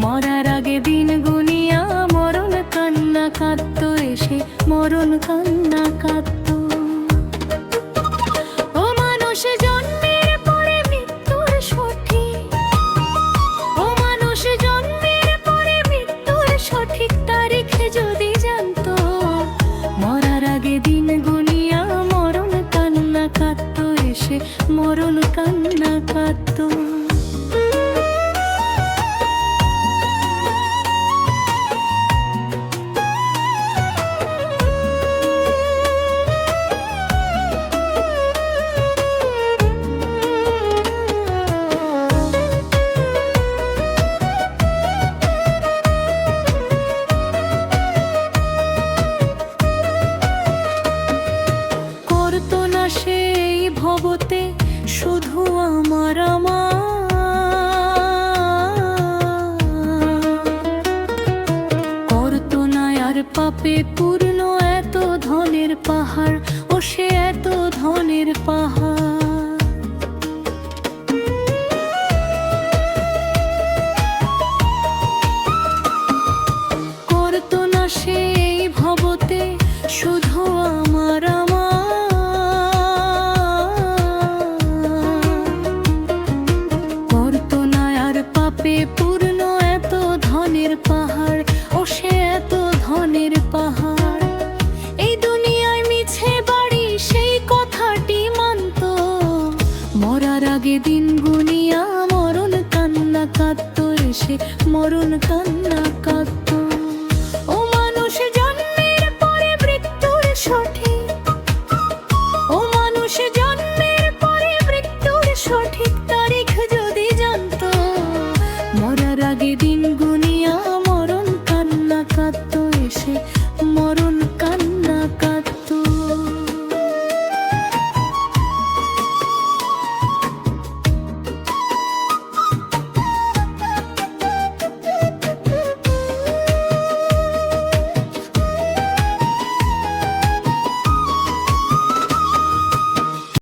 মরার আগে দিন গুনিয়া মরণ কান্না কাঁদতো এসে, মরণ কান্না কাঁদতো। ও মানুষ জন্মের পরে মৃত্যুর সঠিক, ও মানুষ জন্মের পরে মৃত্যুর সঠিক তারিখ যদি জানতো, মরার আগে দিন গুনিয়া মরণ কান্না কাঁদতো এসে, মরণ কান্না কাঁদতো। সেই ভবতে শুধু আমার করতো না আর পাপে পূর্ণ এত ধনের পাহাড়, ও সে এত ধনের পাহাড়। করতো না সেই ভবতে শুধু আমার পূর্ণ এত ধনের পাহাড়, ও সে এত ধনের পাহাড়। এই দুনিয়ায় মিছে বাড়ি সেই কথাটি মানত, মরার আগে দিন গুনিয়া মরণ কান্না কাঁদতো এসে, মরণ কান্না কাঁদতো। ও মানুষ জন্মের পরে মৃত্যুর সঠিক, ও মানুষ জন্মের পরে মৃত্যুর সঠিক তারিখ যদি জানতো, মরার আগে দিন গুনিয়া মরণ কান্না কাঁদতো এসে,